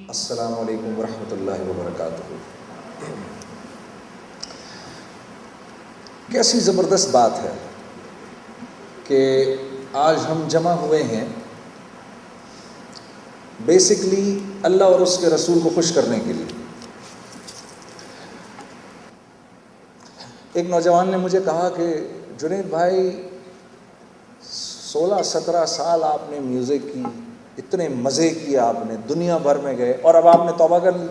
السلام علیکم ورحمۃ اللہ وبرکاتہ۔ کیسی زبردست بات ہے کہ آج ہم جمع ہوئے ہیں بیسکلی اللہ اور اس کے رسول کو خوش کرنے کے لیے۔ ایک نوجوان نے مجھے کہا کہ جنید بھائی 16-17 سال آپ نے میوزک کی، اتنے مزے کیے آپ نے، دنیا بھر میں گئے، اور اب آپ نے توبہ کر لی،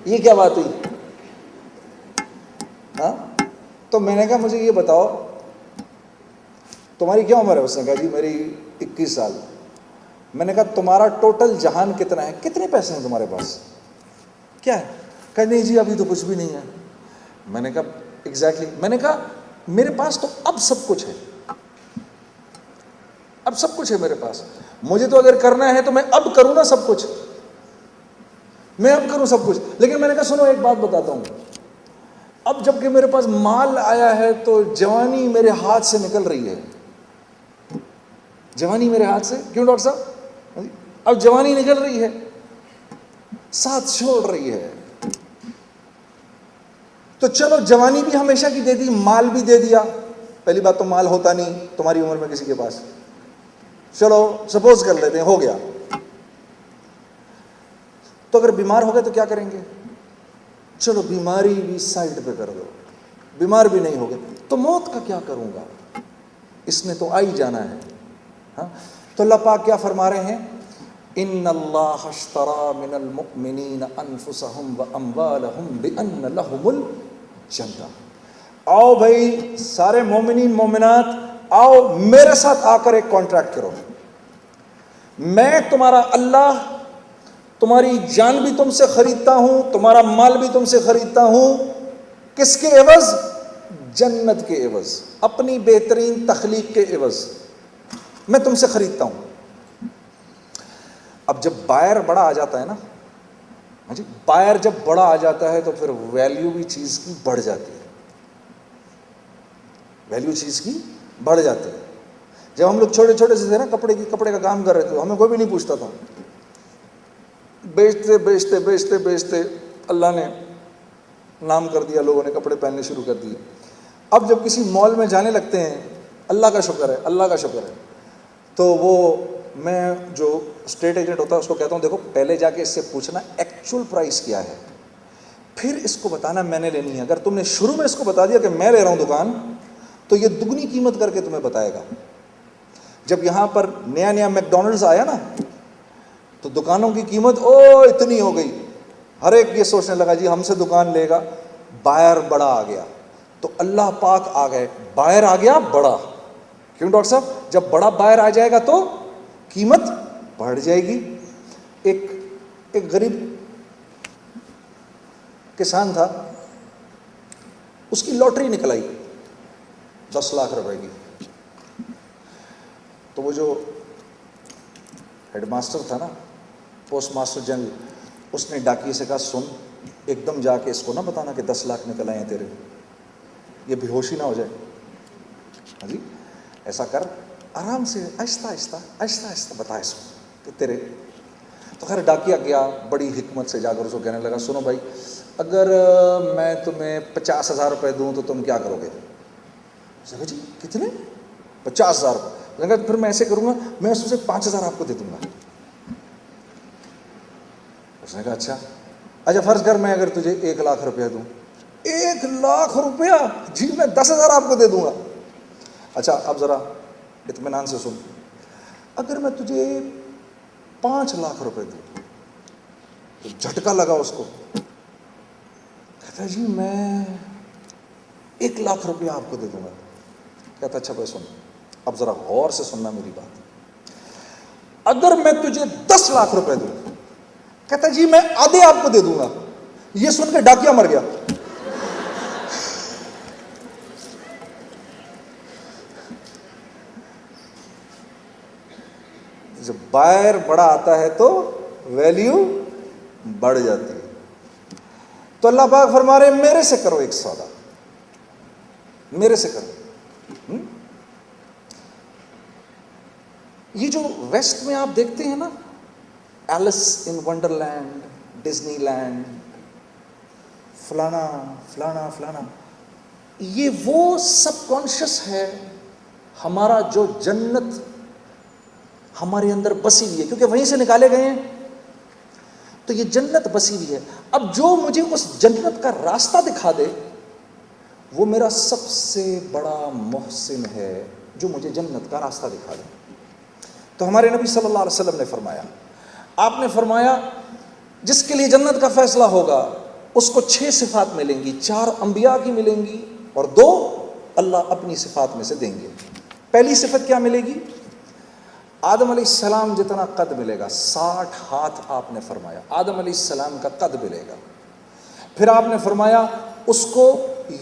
یہ کیا بات ہوئی؟ ہاں، تو میں نے کہا مجھے یہ بتاؤ تمہاری کیا عمر ہے؟ اس نے کہا جی میری 21 سال۔ میں نے کہا تمہارا ٹوٹل جہان کتنا ہے؟ کتنے پیسے ہیں تمہارے پاس؟ کیا ہے؟ کہا نہیں جی ابھی تو کچھ بھی نہیں ہے۔ میں نے کہا ایگزیکٹلی، میں نے کہا میرے پاس تو اب سب کچھ ہے، اب سب کچھ ہے میرے پاس، مجھے تو اگر کرنا ہے تو میں اب کروں نا سب کچھ، میں اب کروں سب کچھ۔ لیکن میں نے کہا سنو ایک بات بتاتا ہوں، اب جب کہ میرے پاس مال آیا ہے تو جوانی میرے ہاتھ سے نکل رہی ہے، جوانی میرے ہاتھ سے، کیوں ڈاکٹر صاحب؟ اب جوانی نکل رہی ہے، ساتھ چھوڑ رہی ہے، تو چلو جوانی بھی ہمیشہ کی دے دی، مال بھی دے دیا۔ پہلی بات تو مال ہوتا نہیں تمہاری عمر میں کسی کے پاس، چلو سپوز کر لیتے ہیں ہو گیا، تو اگر بیمار ہو گئے تو کیا کریں گے؟ چلو بیماری بھی سائڈ پہ کر دو، بیمار بھی نہیں ہو گئے تو موت کا کیا کروں گا؟ اس نے تو آ ہی جانا ہے۔ ہاں، تو اللہ پاک کیا فرما رہے ہیں؟ ان اللہ اشترى من المؤمنین انفسهم واموالهم بان لهم الجنہ۔ آؤ بھائی سارے مومنین مومنات، آؤ میرے ساتھ آ کر ایک کانٹریکٹ کرو، میں تمہارا اللہ تمہاری جان بھی تم سے خریدتا ہوں، تمہارا مال بھی تم سے خریدتا ہوں، کس کے عوض؟ جنت کے عوض، اپنی بہترین تخلیق کے عوض میں تم سے خریدتا ہوں۔ اب جب بائر بڑا آ جاتا ہے نا، ہاں جی، بائر جب بڑا آ جاتا ہے تو پھر ویلیو بھی چیز کی بڑھ جاتی ہے، ویلیو چیز کی بڑھ جاتی ہے۔ جب ہم لوگ چھوٹے چھوٹے سے تھے نا، کپڑے کا کام کر رہے تھے، ہمیں کوئی بھی نہیں پوچھتا تھا، بیچتے بیچتے بیچتے بیچتے اللہ نے نام کر دیا، لوگوں نے کپڑے پہننے شروع کر دیے۔ اب جب کسی مال میں جانے لگتے ہیں، اللہ کا شکر ہے، اللہ کا شکر ہے، تو وہ میں جو اسٹیٹ ایجنٹ ہوتا ہے اس کو کہتا ہوں دیکھو پہلے جا کے اس سے پوچھنا ایکچوئل پرائس کیا ہے، پھر اس کو بتانا میں نے لینی ہے۔ اگر تم نے شروع میں اس کو بتا دیا کہ میں لے رہا ہوں دکان، تو یہ دگنی قیمت کر کے تمہیں بتائے گا۔ جب یہاں پر نیا نیا میک ڈونلڈز آیا نا، تو دکانوں کی قیمت اتنی ہو گئی، ہر ایک یہ سوچنے لگا جی ہم سے دکان لے گا، بائر بڑا آ گیا، تو اللہ پاک آ گئے، بائر آ گیا بڑا۔ کیوں ڈاکٹر صاحب؟ جب بڑا بائر آ جائے گا تو قیمت بڑھ جائے گی۔ ایک غریب کسان تھا، اس کی لاٹری نکل آئی 10 لاکھ روپے کی، تو وہ جو ہیڈ ماسٹر تھا نا، پوسٹ ماسٹر جنرل، اس نے ڈاکیے سے کہا سن ایک دم جا کے اس کو نہ بتانا کہ 10 لاکھ نکل آئے ہیں تیرے، یہ بے ہوشی نہ ہو جائے، ہاں جی، ایسا کر آرام سے آہستہ آہستہ آہستہ آہستہ بتا اس کو کہ تیرے۔ تو خیر ڈاکیا گیا، بڑی حکمت سے جا کر اس کو کہنے لگا سنو بھائی، اگر میں تمہیں 50,000 روپے دوں تو تم کیا کرو گے؟ اس نے کہا جی کتنے؟ 50,000 روپے۔ میں نے کہا پھر میں ایسے کروں گا، میں اس سے 5,000 آپ کو دے دوں گا۔ اس نے کہا اچھا فرض کر میں اگر تجھے 1 لاکھ روپیہ دوں۔ 1 لاکھ روپیہ؟ جی میں 10,000 آپ کو دے دوں گا۔ اچھا اب ذرا اطمینان سے سن، اگر میں تجھے 5 لاکھ روپے دوں؟ تو جھٹکا لگا اس کو، کہتا جی میں 1 لاکھ روپیہ آپ کو دے دوں گا۔ کہتا اچھا بھائی سن، اب ذرا غور سے سننا میری بات، اگر میں تجھے 10 لاکھ روپے دوں؟ کہتا جی میں آدھے آپ کو دے دوں گا۔ یہ سن کے ڈاکیا مر گیا۔ جب بائر بڑا آتا ہے تو ویلیو بڑھ جاتی ہے۔ تو اللہ پاک فرما رہے ہیں میرے سے کرو ایک سودا، میرے سے کرو۔ یہ جو ویسٹ میں آپ دیکھتے ہیں نا، ایلس ان ونڈرلینڈ، ڈزنی لینڈ، فلانا فلانا فلانا، یہ وہ سب کانشیس ہے ہمارا جو جنت ہمارے اندر بسی ہوئی ہے، کیونکہ وہیں سے نکالے گئے ہیں، تو یہ جنت بسی ہوئی ہے. اب جو مجھے اس جنت کا راستہ دکھا دے وہ میرا سب سے بڑا محسن ہے، جو مجھے جنت کا راستہ دکھا دے. تو ہمارے نبی صلی اللہ علیہ وسلم نے فرمایا، آپ نے فرمایا جس کے لیے جنت کا فیصلہ ہوگا اس کو 6 صفات ملیں گی، 4 انبیاء کی ملیں گی اور 2 اللہ اپنی صفات میں سے دیں گے. پہلی صفت کیا ملے گی؟ آدم علیہ السلام جتنا قد ملے گا، 60 ہاتھ آپ نے فرمایا آدم علیہ السلام کا قد ملے گا. پھر آپ نے فرمایا اس کو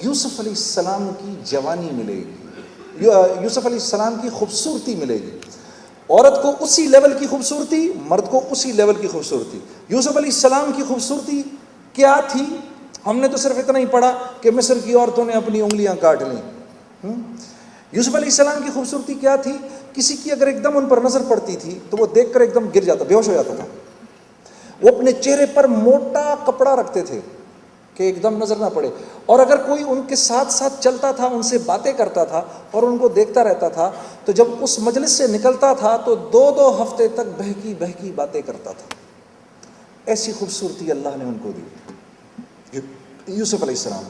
یوسف علیہ السلام کی جوانی ملے گی، یوسف علیہ السلام کی خوبصورتی ملے گی. عورت کو اسی لیول کی خوبصورتی، مرد کو اسی لیول کی خوبصورتی. یوسف علیہ السلام کی خوبصورتی کیا تھی؟ ہم نے تو صرف اتنا ہی پڑھا کہ مصر کی عورتوں نے اپنی انگلیاں کاٹ لیں. یوسف علیہ السلام کی خوبصورتی کیا تھی؟ کسی کی اگر ایک دم ان پر نظر پڑتی تھی تو وہ دیکھ کر ایک دم گر جاتا، بے ہوش ہو جاتا تھا. وہ اپنے چہرے پر موٹا کپڑا رکھتے تھے کہ ایک دم نظر نہ پڑے، اور اگر کوئی ان کے ساتھ ساتھ چلتا تھا، ان سے باتیں کرتا تھا اور ان کو دیکھتا رہتا تھا، تو جب اس مجلس سے نکلتا تھا تو 2 ہفتے تک بہکی بہکی باتیں کرتا تھا. ایسی خوبصورتی اللہ نے ان کو دی، یوسف علیہ السلام.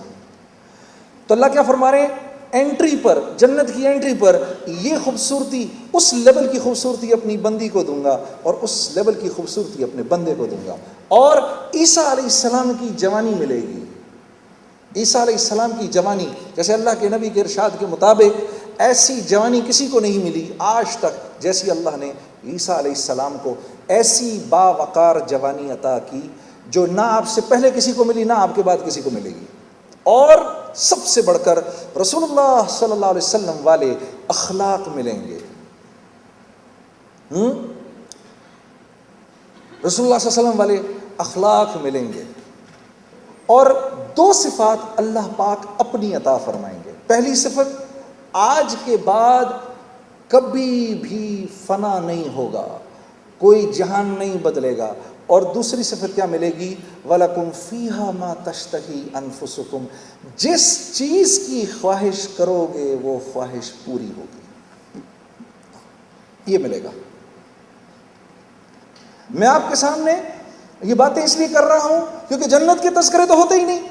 تو اللہ کیا فرما رہے ہیں؟ انٹری پر، جنت کی انٹری پر یہ خوبصورتی، اس لیول کی خوبصورتی اپنی بندی کو دوں گا اور اس لیول کی خوبصورتی اپنے بندے کو دوں گا. اور عیسیٰ علیہ السلام کی جوانی ملے گی. عیسیٰ علیہ السلام کی جوانی، جیسے اللہ کے نبی کے ارشاد کے مطابق ایسی جوانی کسی کو نہیں ملی آج تک جیسی اللہ نے عیسیٰ علیہ السلام کو ایسی باوقار جوانی عطا کی، جو نہ آپ سے پہلے کسی کو ملی، نہ آپ کے بعد کسی کو ملے گی. اور سب سے بڑھ کر رسول اللہ صلی اللہ علیہ وسلم والے اخلاق ملیں گے. رسول اللہ صلی اللہ علیہ وسلم والے اخلاق ملیں گے. اور 2 صفات اللہ پاک اپنی عطا فرمائیں گے. پہلی صفت، آج کے بعد کبھی بھی فنا نہیں ہوگا، کوئی جہان نہیں بدلے گا. اور دوسری صفت کیا ملے گی؟ وَلَكُمْ فِيهَا مَا تَشْتَهِي أَنفُسُكُمْ، جس چیز کی خواہش کرو گے وہ خواہش پوری ہوگی. یہ ملے گا. میں آپ کے سامنے یہ باتیں اس لیے کر رہا ہوں کیونکہ جنت کے تذکرے تو ہوتے ہی نہیں،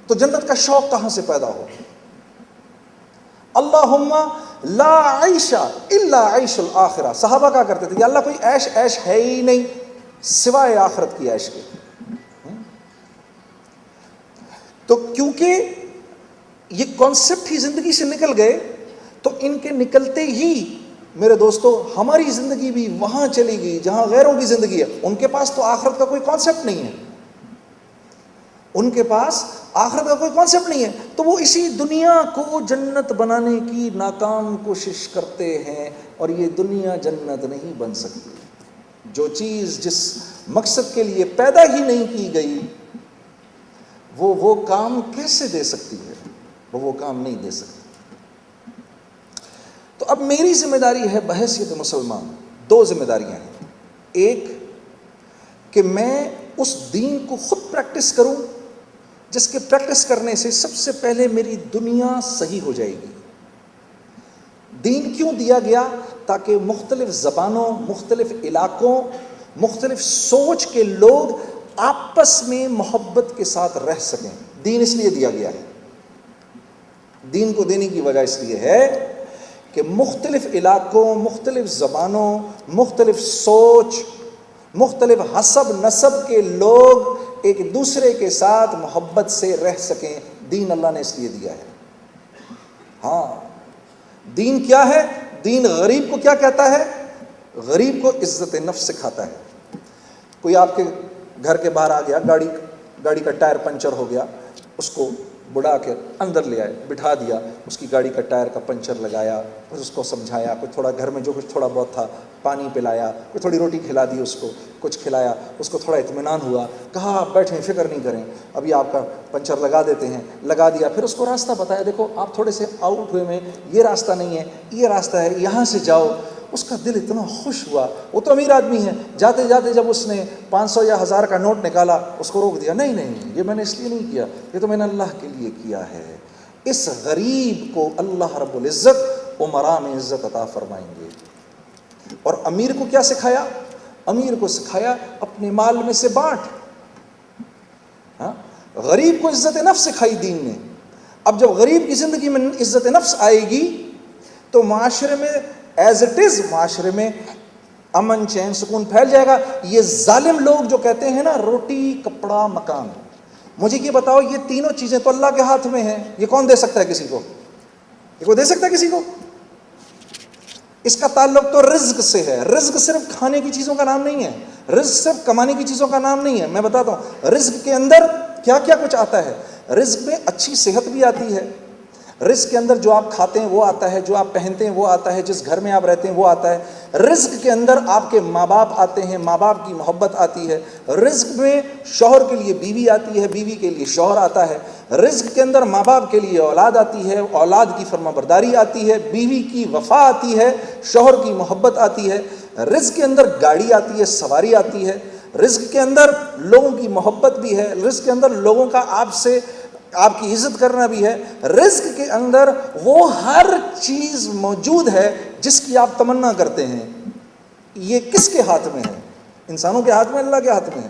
تو جنت کا شوق کہاں سے پیدا ہو؟ اللہم لا عیش الا عیش الاخرہ. صحابہ کہا کرتے تھے یا اللہ کوئی عیش عیش ہے ہی نہیں سوائے آخرت کی عیش کے. تو کیونکہ یہ کانسیپٹ ہی زندگی سے نکل گئے، تو ان کے نکلتے ہی میرے دوستو ہماری زندگی بھی وہاں چلی گئی جہاں غیروں کی زندگی ہے. ان کے پاس تو آخرت کا کوئی کانسیپٹ نہیں ہے، ان کے پاس آخرت کا کوئی کانسیپٹ نہیں ہے، تو وہ اسی دنیا کو جنت بنانے کی ناکام کوشش کرتے ہیں. اور یہ دنیا جنت نہیں بن سکتی. جو چیز جس مقصد کے لیے پیدا ہی نہیں کی گئی وہ کام کیسے دے سکتی ہے؟ وہ کام نہیں دے سکتی. تو اب میری ذمہ داری ہے بحیثیت مسلمان، 2 ذمہ داریاں ہیں. ایک کہ میں اس دین کو خود پریکٹس کروں جس کے پریکٹس کرنے سے سب سے پہلے میری دنیا صحیح ہو جائے گی. دین کیوں دیا گیا؟ تاکہ مختلف زبانوں، مختلف علاقوں، مختلف سوچ کے لوگ آپس میں محبت کے ساتھ رہ سکیں. دین اس لیے دیا گیا ہے. دین کو دینے کی وجہ اس لیے ہے کہ مختلف علاقوں، مختلف زبانوں، مختلف سوچ، مختلف حسب نسب کے لوگ ایک دوسرے کے ساتھ محبت سے رہ سکیں. دین اللہ نے اس لیے دیا ہے. ہاں، دین کیا ہے؟ دین غریب کو کیا کہتا ہے؟ غریب کو عزت نفس سکھاتا ہے. کوئی آپ کے گھر کے باہر آ گیا، گاڑی کا ٹائر پنچر ہو گیا، اس کو بڑھا کے اندر لے آئے، بٹھا دیا، اس کی گاڑی کا ٹائر کا پنچر لگایا، پھر اس کو سمجھایا، کچھ تھوڑا گھر میں جو کچھ تھوڑا بہت تھا پانی پلایا، کوئی تھوڑی روٹی کھلا دی، اس کو کچھ کھلایا، اس کو تھوڑا اطمینان ہوا، کہا آپ بیٹھیں، فکر نہیں کریں، ابھی آپ کا پنچر لگا دیتے ہیں, لگا دیا, پھر اس کو راستہ بتایا, دیکھو آپ تھوڑے سے آؤٹ ہوئے میں, یہ راستہ نہیں ہے, یہ راستہ ہے, یہاں سے جاؤ. اس کا دل اتنا خوش ہوا, وہ تو امیر آدمی ہے, جاتے جاتے جب اس نے 500 یا 1000 کا نوٹ نکالا, اس کو روک دیا, نہیں نہیں, یہ میں نے اس لیے نہیں کیا, یہ تو میں نے اللہ کے لیے کیا ہے. اس غریب کو اللہ رب العزت امراء میں عزت عطا فرمائیں گے. اور امیر کو کیا سکھایا؟ امیر کو سکھایا اپنے مال میں سے بانٹ. ہاں, غریب کو عزت نفس سکھائی دین نے. اب جب غریب کی زندگی میں عزت نفس آئے گی تو معاشرے میں ایز اٹ از, معاشرے میں امن چین سکون پھیل جائے گا. یہ ظالم لوگ جو کہتے ہیں نا روٹی کپڑا مکان, مجھے یہ بتاؤ یہ تینوں چیزیں تو اللہ کے ہاتھ میں ہیں, یہ کون دے سکتا ہے کسی کو؟ یہ کوئی دے سکتا ہے کسی کو؟ اس کا تعلق تو رزق سے ہے. رزق صرف کھانے کی چیزوں کا نام نہیں ہے, رزق صرف کمانے کی چیزوں کا نام نہیں ہے. میں بتاتا ہوں رزق کے اندر کیا کیا کچھ آتا ہے. رزق میں اچھی صحت بھی آتی ہے, رزق کے اندر جو آپ کھاتے ہیں وہ آتا ہے, جو آپ پہنتے ہیں وہ آتا ہے, جس گھر میں آپ رہتے ہیں وہ آتا ہے. رزق کے اندر آپ کے ماں باپ آتے ہیں, ماں باپ کی محبت آتی ہے. رزق میں شوہر کے لیے بیوی آتی ہے, بیوی کے لیے شوہر آتا ہے. رزق کے اندر ماں باپ کے لیے اولاد آتی ہے, اولاد کی فرما برداری آتی ہے, بیوی کی وفا آتی ہے, شوہر کی محبت آتی ہے. رزق کے اندر گاڑی آتی ہے, سواری آتی ہے. رزق کے اندر لوگوں کی محبت بھی ہے, رزق کے اندر لوگوں کا آپ کی عزت کرنا بھی ہے. رزق کے اندر وہ ہر چیز موجود ہے جس کی آپ تمنا کرتے ہیں. یہ کس کے ہاتھ میں ہے؟ انسانوں کے ہاتھ میں, اللہ کے ہاتھ میں ہے.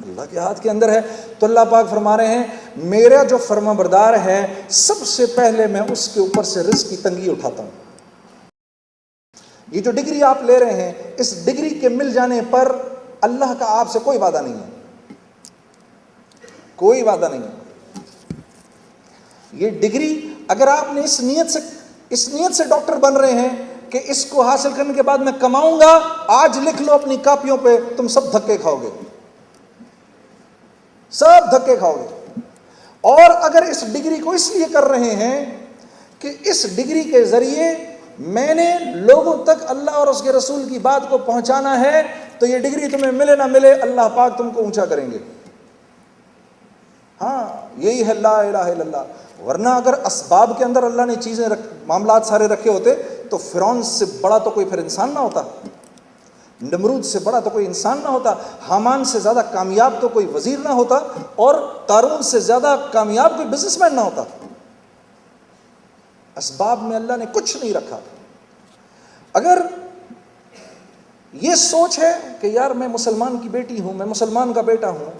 اللہ کے ہاتھ کے اندر ہے. تو اللہ پاک فرما رہے ہیں میرا جو فرما بردار ہے سب سے پہلے میں اس کے اوپر سے رزق کی تنگی اٹھاتا ہوں. یہ جو ڈگری آپ لے رہے ہیں, اس ڈگری کے مل جانے پر اللہ کا آپ سے کوئی وعدہ نہیں ہے, کوئی وعدہ نہیں ہے. یہ ڈگری اگر آپ نے اس نیت سے ڈاکٹر بن رہے ہیں کہ اس کو حاصل کرنے کے بعد میں کماؤں گا, آج لکھ لو اپنی کاپیوں پہ, تم سب دھکے کھاؤ گے, سب دھکے کھاؤ گے. اور اگر اس ڈگری کو اس لیے کر رہے ہیں کہ اس ڈگری کے ذریعے میں نے لوگوں تک اللہ اور اس کے رسول کی بات کو پہنچانا ہے, تو یہ ڈگری تمہیں ملے نہ ملے اللہ پاک تم کو اونچا کریں گے. ہاں, یہی ہے لا الہ الا اللہ. ورنہ اگر اسباب کے اندر اللہ نے چیزیں معاملات سارے رکھے ہوتے تو فرعون سے بڑا تو کوئی پھر انسان نہ ہوتا, نمرود سے بڑا تو کوئی انسان نہ ہوتا, حامان سے زیادہ کامیاب تو کوئی وزیر نہ ہوتا, اور قارون سے زیادہ کامیاب کوئی بزنس مین نہ ہوتا. اسباب میں اللہ نے کچھ نہیں رکھا. اگر یہ سوچ ہے کہ یار میں مسلمان کی بیٹی ہوں, میں مسلمان کا بیٹا ہوں,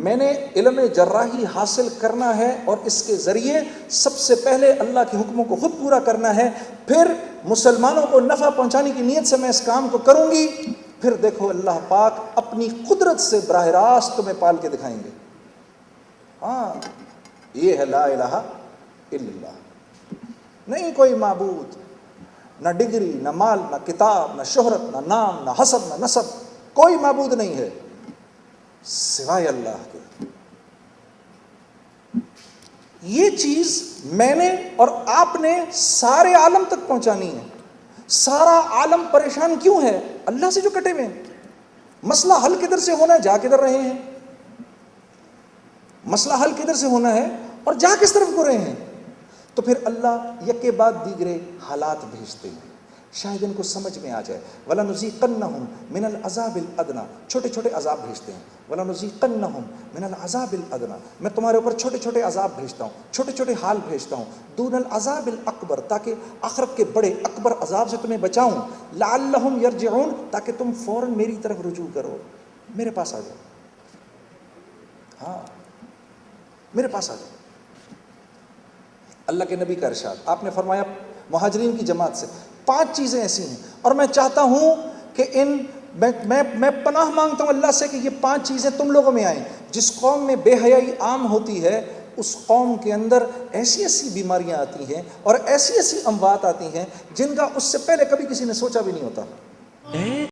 میں نے علم جراحی حاصل کرنا ہے اور اس کے ذریعے سب سے پہلے اللہ کے حکموں کو خود پورا کرنا ہے, پھر مسلمانوں کو نفع پہنچانے کی نیت سے میں اس کام کو کروں گی, پھر دیکھو اللہ پاک اپنی قدرت سے براہ راست تمہیں پال کے دکھائیں گے. ہاں, یہ ہے لا الہ الا اللہ. نہیں کوئی معبود, نہ ڈگری, نہ مال, نہ کتاب, نہ شہرت, نہ نام, نہ حسب, نہ نسب, کوئی معبود نہیں ہے سوائے اللہ کے. یہ چیز میں نے اور آپ نے سارے عالم تک پہنچانی ہے. سارا عالم پریشان کیوں ہے؟ اللہ سے جو کٹے ہوئے ہیں. مسئلہ حل کدھر سے ہونا ہے, جا کدھر رہے ہیں. مسئلہ حل کدھر سے ہونا ہے اور جا کس طرف کو رہے ہیں. تو پھر اللہ یکے بعد دیگرے حالات بھیجتے ہیں, شاید ان کو سمجھ میں آ جائے. وَلَنُذِيقَنَّهُمْ مِنَ الْعَذَابِ الْأَدْنَىٰ, چھوٹے چھوٹے عذاب بھیجتے ہیں. وَلَنُذِيقَنَّهُمْ مِنَ الْعَذَابِ الْأَدْنَىٰ, میں تمہارے اوپر چھوٹے چھوٹے عذاب بھیجتا ہوں, چھوٹے چھوٹے حال بھیجتا ہوں. دون العذاب الاکبر, تاکہ آخرت کے بڑے اکبر عذاب سے تمہیں بچاؤں. لعلہم یرجعون, تاکہ تم فوراً میری طرف رجوع کرو, میرے پاس آ جاؤ. ہاں, میرے پاس آ جاؤ. اللہ کے نبی کا ارشاد, آپ نے فرمایا مہاجرین کی جماعت سے 5 چیزیں ایسی ہیں, اور میں چاہتا ہوں کہ میں پناہ مانگتا ہوں اللہ سے کہ یہ 5 چیزیں تم لوگوں میں آئیں. جس قوم میں بے حیائی عام ہوتی ہے اس قوم کے اندر ایسی ایسی بیماریاں آتی ہیں اور ایسی ایسی اموات آتی ہیں جن کا اس سے پہلے کبھی کسی نے سوچا بھی نہیں ہوتا.